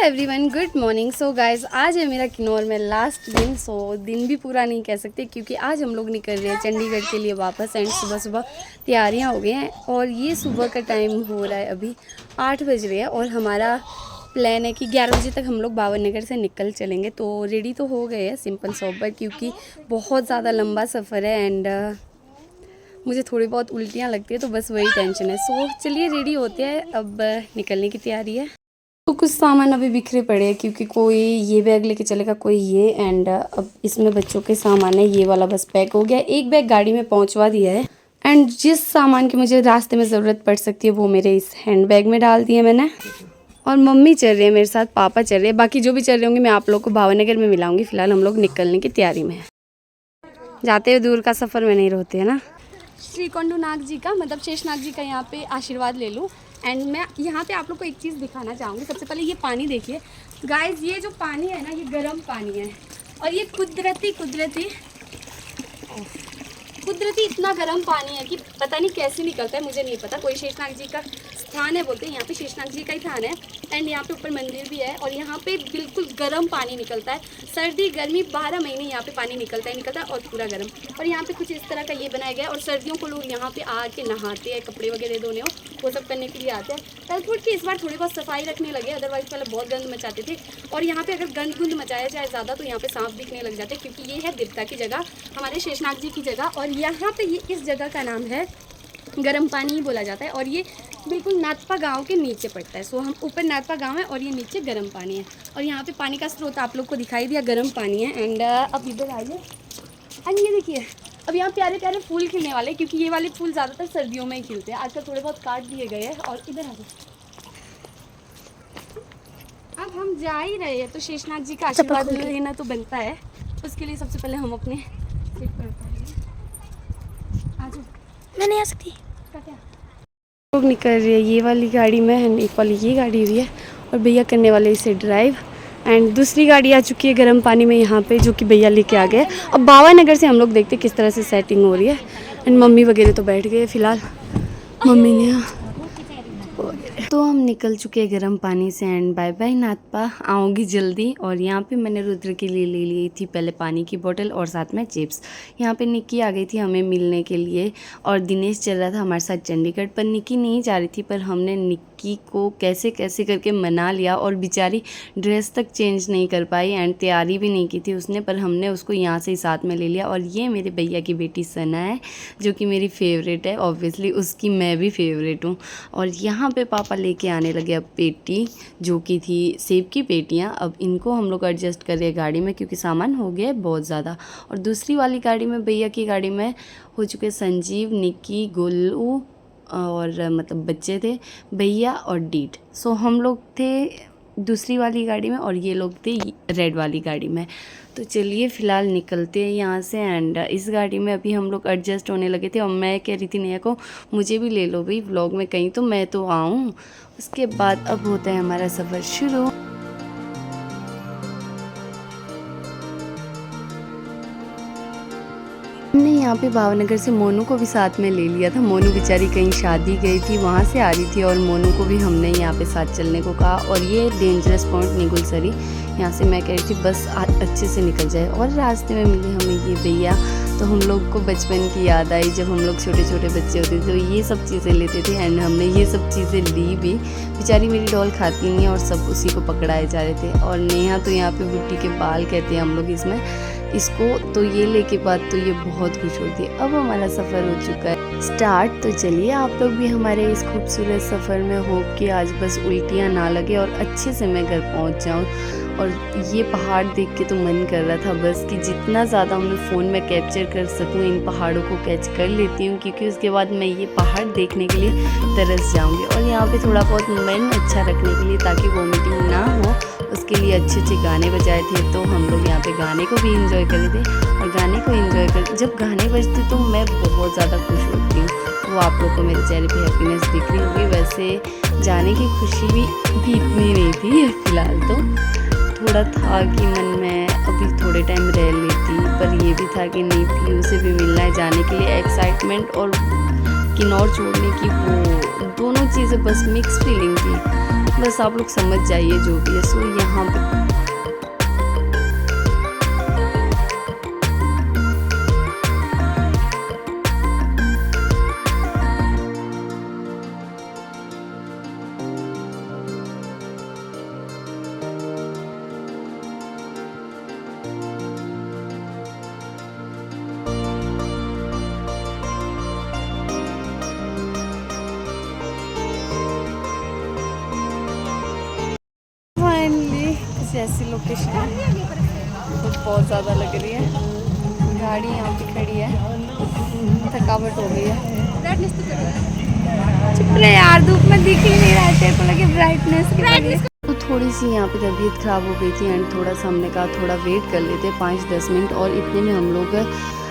Everyone, good morning. So guys, आज है मेरा किन्नौर में लास्ट दिन। दिन भी पूरा नहीं कह सकते क्योंकि आज हम लोग निकल रहे हैं चंडीगढ़ के लिए वापस। एंड सुबह सुबह तैयारियां हो गई हैं और ये सुबह का टाइम हो रहा है, अभी 8 बज रहे हैं। और हमारा प्लान है कि 11 बजे तक हम लोग बावन नगर से निकल चलेंगे। तो रेडी तो हो गए हैं सिंपल सोबर, क्योंकि बहुत ज़्यादा लंबा सफ़र है एंड मुझे थोड़ी बहुत उल्टियाँ लगती है, तो बस वही टेंशन है। सो चलिए रेडी होते हैं, अब निकलने की तैयारी है। तो कुछ सामान अभी बिखरे पड़े हैं क्योंकि कोई ये बैग लेके चलेगा, कोई ये। एंड अब इसमें बच्चों के सामान है, ये वाला बस पैक हो गया। एक बैग गाड़ी में पहुंचवा दिया है। एंड जिस सामान की मुझे रास्ते में ज़रूरत पड़ सकती है वो मेरे इस हैंड बैग में डाल दिए मैंने। और मम्मी चल रही है मेरे साथ, पापा चल रहे हैं, बाकी जो भी चल रहे होंगे मैं आप लोग को भावनगर में मिलाऊंगी। फिलहाल हम लोग निकलने की तैयारी में हैं। जाते हुए दूर का सफ़र में नहीं रहते हैं ना। श्री कोंडूनाग जी का, मतलब शेषनाग जी का यहाँ पे आशीर्वाद ले लूँ। एंड मैं यहाँ पे आप लोग को एक चीज़ दिखाना चाहूँगी। सबसे पहले ये पानी देखिए गाइस, ये जो पानी है ना, ये गर्म पानी है। और ये कुदरती इतना गर्म पानी है कि पता नहीं कैसे निकलता है, मुझे नहीं पता। कोई शेषनाग जी का स्थान है बोलते हैं, यहाँ पे शेषनाग जी का ही स्थान है। एंड यहाँ पे ऊपर मंदिर भी है और यहाँ पे बिल्कुल गर्म पानी निकलता है। सर्दी गर्मी 12 महीने यहाँ पे पानी निकलता है और पूरा गर्म। और यहाँ पे कुछ इस तरह का ये बनाया गया है। और सर्दियों को लोग यहाँ पे आके नहाते हैं, कपड़े वगैरह धोने हो वो सब करने के लिए आते हैं। कलपुट की इस बार थोड़ी बहुत सफाई रखने लगे, अदरवाइज पहले बहुत गंद मचाते थे। और यहाँ पे अगर गंद गुंद मचाया जाए ज़्यादा तो यहाँ पे सांप दिखने लग जाते हैं, क्योंकि ये है देवता की जगह, हमारे शेषनाग जी की जगह। और यहाँ पे ये इस जगह का नाम है गर्म पानी ही बोला जाता है। और ये बिल्कुल नाथपा गांव के नीचे पड़ता है। सो हम ऊपर नाथपा गांव है और ये नीचे गर्म पानी है। और यहाँ पे पानी का स्रोत आप लोग को दिखाई दिया, गर्म पानी है। एंड अब इधर आइए, एंड ये देखिए अब यहाँ प्यारे प्यारे फूल खिलने वाले, क्योंकि ये वाले फूल ज़्यादातर सर्दियों में ही खिलते हैं। आजकल थोड़े बहुत काट दिए गए हैं। और इधर आ जाए, अब हम जा ही रहे हैं तो शेषनाग जी का आशीर्वाद लेना तो बनता है। उसके लिए सबसे पहले हम अपने सीट पर उतारेंगे। आ जाओ, मैं नहीं आ सकती। क्या लोग निकल रही है ये वाली गाड़ी में, एंड एक वाली ये गाड़ी हुई है और भैया करने वाले इसे ड्राइव। एंड दूसरी गाड़ी आ चुकी है गर्म पानी में यहाँ पे, जो कि भैया लेके आ गए। अब बावन नगर से हम लोग देखते किस तरह से सेटिंग हो रही है। एंड मम्मी वगैरह तो बैठ गए फिलहाल, मम्मी ने तो हम निकल चुके हैं गर्म पानी से। एंड बाय बाय नाथपा, आऊँगी जल्दी। और यहाँ पे मैंने रुद्र के लिए ले ली थी पहले पानी की बोतल और साथ में चिप्स। यहाँ पे निक्की आ गई थी हमें मिलने के लिए और दिनेश चल रहा था हमारे साथ चंडीगढ़। पर निक्की नहीं जा रही थी, पर हमने निक्की को कैसे कैसे करके मना लिया। और बेचारी ड्रेस तक चेंज नहीं कर पाई एंड तैयारी भी नहीं की थी उसने, पर हमने उसको यहाँ से ही साथ में ले लिया। और ये मेरे भैया की बेटी सना है, जो कि मेरी फेवरेट है। ऑब्वियसली उसकी मैं भी फेवरेट हूँ। और यहाँ पे पापा लेके आने लगे अब पेटी, जो कि थी सेब की पेटियाँ। अब इनको हम लोग एडजस्ट कर रहे हैं गाड़ी में, क्योंकि सामान हो गया है बहुत ज़्यादा। और दूसरी वाली गाड़ी में, भैया की गाड़ी में हो चुके संजीव, निक्की, गोलू और मतलब बच्चे थे, भैया और डीड। सो हम लोग थे दूसरी वाली गाड़ी में और ये लोग थे रेड वाली गाड़ी में। तो चलिए फ़िलहाल निकलते हैं यहाँ से। एंड इस गाड़ी में अभी हम लोग एडजस्ट होने लगे थे और मैं कह रही थी नेहा को मुझे भी ले लो भाई व्लॉग में कहीं, तो मैं तो आऊँ। उसके बाद अब होता है हमारा सफ़र शुरू। हमने यहाँ पे भावनगर से मोनू को भी साथ में ले लिया था। मोनू बेचारी कहीं शादी गई थी, वहाँ से आ रही थी और मोनू को भी हमने यहाँ पे साथ चलने को कहा। और ये डेंजरस पॉइंट निगुलसरी, यहाँ से मैं कह रही थी बस अच्छे से निकल जाए। और रास्ते में मिले हमें ये भैया, तो हम लोग को बचपन की याद आई जब हम लोग छोटे छोटे बच्चे होते थे, तो ये सब चीज़ें लेते थे। एंड हमने ये सब चीज़ें ली भी। बेचारी मेरी डॉल खाती नहीं है और सब उसी को पकड़ाए जा रहे थे। और नेहा तो यहाँ पे बुट्टी के बाल कहते हैं हम लोग इसको, तो ये लेके बाद तो ये बहुत खुश होती है। अब हमारा सफ़र हो चुका है स्टार्ट। तो चलिए आप लोग भी हमारे इस खूबसूरत सफ़र में होप कि आज बस उल्टियाँ ना लगे और अच्छे से मैं घर पहुँच जाऊँ। और ये पहाड़ देख के तो मन कर रहा था बस कि जितना ज़्यादा मैं फ़ोन में कैप्चर कर सकूँ इन पहाड़ों को कैच कर लेती हूँ, क्योंकि उसके बाद मैं ये पहाड़ देखने के लिए तरस जाऊँगी। और यहाँ पे थोड़ा बहुत मन अच्छा रखने के लिए, ताकि वॉमिटिंग ना हो, उसके लिए अच्छे अच्छे गाने बजाए थे। तो हम लोग यहाँ पे गाने को भी इंजॉय कर रहे थे। और गाने को इंजॉय कर, जब गाने बजते तो मैं बहुत ज़्यादा खुश होती हूँ। वो आप लोग को मेरे चेहरे पे हैप्पीनेस दिख रही होगी। वैसे जाने की खुशी भी इतनी नहीं थी, फिलहाल तो थोड़ा था कि मन में अभी थोड़े टाइम रह लेती, पर ये भी था कि नहीं पीयू से भी मिलना है। जाने के लिए एक्साइटमेंट और किन्नौर छोड़ने की वो दोनों चीज़ें बस मिक्स फीलिंग थी। बस आप लोग समझ जाइए जो भी है। सो यहाँ पे फाइनली कुछ ऐसी लोकेशन है तो बहुत ज़्यादा लग रही है। गाड़ी यहाँ पे खड़ी है, थकावट हो गई है। चुप रहे यार, धूप में दिख ही नहीं रहे थे तो लगे ब्राइटनेस की वजह से। तो थोड़ी सी यहाँ पे तबीयत ख़राब हो गई थी एंड थोड़ा सा हमने कहा थोड़ा वेट कर लेते 5-10 मिनट, और इतने में हम लोग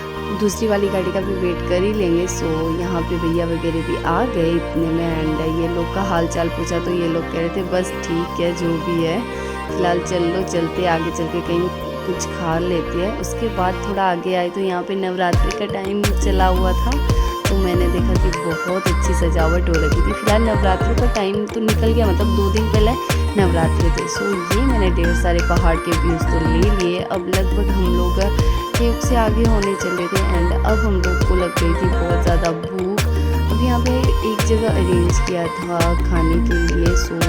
दूसरी वाली गाड़ी का भी वेट कर ही लेंगे। सो यहाँ पे भैया वगैरह भी आ गए इतने में एंड ये लोग का हाल चाल पूछा तो ये लोग कह रहे थे बस ठीक है जो भी है, फिलहाल चल लो, चलते आगे चल के कहीं कुछ खा लेते हैं। उसके बाद थोड़ा आगे आए तो यहाँ पे नवरात्रि का टाइम चला हुआ था, तो मैंने देखा कि बहुत अच्छी सजावट हो रखी थी। फिलहाल नवरात्रि का टाइम तो निकल गया, मतलब 2 दिन पहले नवरात्रि थे। सो ये मैंने ढेर सारे पहाड़ के व्यूज़ तो ले लिए। अब लगभग हम लोग ट्यूब से आगे होने चले थे एंड अब हम लोग को लग गई थी बहुत ज़्यादा भूख। अब यहाँ पे एक जगह अरेंज किया था खाने के लिए। सो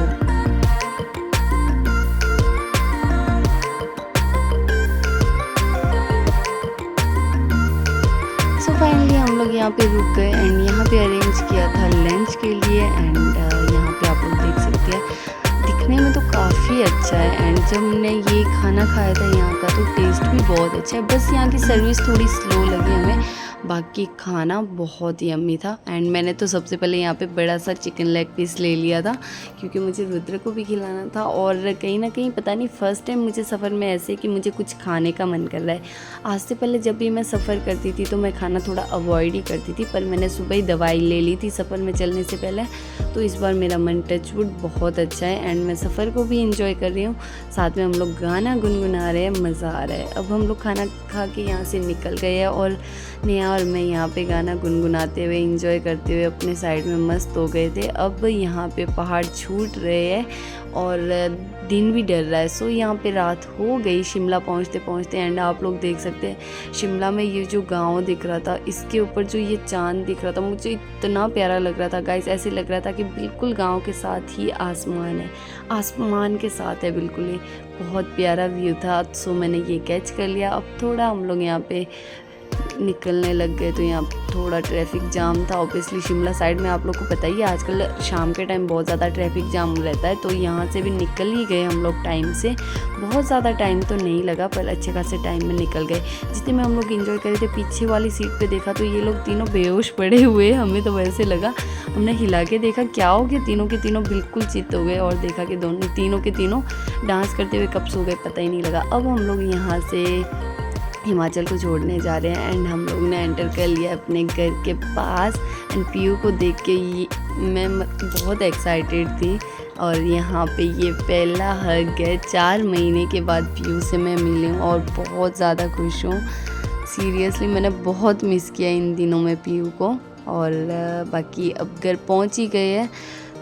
फाइनली हम लोग यहाँ पे रुक गए एंड यहाँ पे अरेंज किया था लंच के लिए एंड यहाँ पे आप लोग देख सकते हैं दिखने में तो काफ़ी अच्छा है। एंड जब हमने ये खाना खाया था यहाँ का तो टेस्ट भी बहुत अच्छा है, बस यहाँ की सर्विस थोड़ी स्लो लगी हमें, बाकी खाना बहुत ही यम्मी था। एंड मैंने तो सबसे पहले यहाँ पे बड़ा सा चिकन लेग पीस ले लिया था क्योंकि मुझे रुद्र को भी खिलाना था, और कहीं ना कहीं पता नहीं फ़र्स्ट टाइम मुझे सफ़र में ऐसे कि मुझे कुछ खाने का मन कर रहा है। आज से पहले जब भी मैं सफ़र करती थी तो मैं खाना थोड़ा अवॉइड ही करती थी, पर मैंने सुबह ही दवाई ले ली थी सफ़र में चलने से पहले, तो इस बार मेरा मन टचवुड बहुत अच्छा है एंड मैं सफ़र को भी इंजॉय कर रही हूँ। साथ में हम लोग गाना गुनगुना रहे हैं, मज़ा आ रहा है। अब हम लोग खाना खा के यहाँ से निकल गए हैं और नेहा और मैं यहाँ पे गाना गुनगुनाते हुए इंजॉय करते हुए अपने साइड में मस्त हो गए थे। अब यहाँ पे पहाड़ छूट रहे हैं और दिन भी डर रहा है। सो यहाँ पे रात हो गई शिमला पहुँचते पहुँचते एंड आप लोग देख सकते हैं शिमला में ये जो गांव दिख रहा था, इसके ऊपर जो ये चांद दिख रहा था, मुझे इतना प्यारा लग रहा था गाइस। ऐसे लग रहा था कि बिल्कुल गांव के साथ ही आसमान है, आसमान के साथ है बिल्कुल ही। बहुत प्यारा व्यू था। सो मैंने ये कैच कर लिया। अब थोड़ा हम लोग यहाँ पे निकलने लग गए तो यहाँ थोड़ा ट्रैफिक जाम था। ऑब्वियसली शिमला साइड में आप लोग को पता ही है आजकल शाम के टाइम बहुत ज़्यादा ट्रैफिक जाम रहता है, तो यहाँ से भी निकल ही गए हम लोग टाइम से। बहुत ज़्यादा टाइम तो नहीं लगा पर अच्छे खासे टाइम में निकल गए। जितने में हम लोग एंजॉय कर रहे थे पीछे वाली सीट पे देखा तो ये लोग तीनों बेहोश पड़े हुए, हमें तो वैसे लगा। हमने हिला के देखा क्या हो गया, तीनों के तीनों बिल्कुल चित हो गए और देखा कि तीनों के तीनों डांस करते हुए कब सो गए पता ही नहीं लगा। अब हम लोग यहाँ से हिमाचल को छोड़ने जा रहे हैं एंड हम लोग ने एंटर कर लिया अपने घर के पास। एंड पीयू को देख के मैं बहुत एक्साइटेड थी और यहाँ पे ये पहला हग है। 4 महीने के बाद पीयू से मैं मिली हूँ और बहुत ज़्यादा खुश हूँ। सीरियसली मैंने बहुत मिस किया इन दिनों में पीयू को। और बाकी अब घर पहुँच ही गए हैं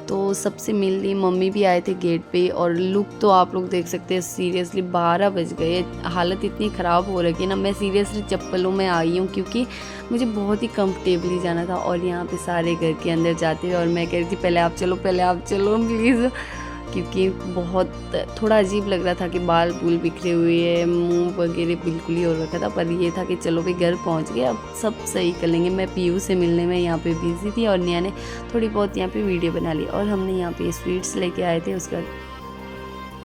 तो सबसे मिल ली। मम्मी भी आए थे गेट पे और लुक तो आप लोग देख सकते हैं। सीरियसली 12 बज गए, हालत इतनी ख़राब हो रखी है ना। मैं सीरियसली चप्पलों में आई हूँ क्योंकि मुझे बहुत ही कंफर्टेबली जाना था। और यहाँ पे सारे घर के अंदर जाते हुए और मैं कह रही थी पहले आप चलो प्लीज़, क्योंकि बहुत थोड़ा अजीब लग रहा था कि बाल बूल बिखरे हुए हैं, मुंह वगैरह बिल्कुल ही हो रखा था। पर ये था कि चलो भाई घर पहुंच गए, अब सब सही कर लेंगे। मैं पीयू से मिलने में यहाँ पे बिजी थी और निया ने थोड़ी बहुत यहाँ पे वीडियो बना ली। और हमने यहाँ पे स्वीट्स लेके आए थे, उसका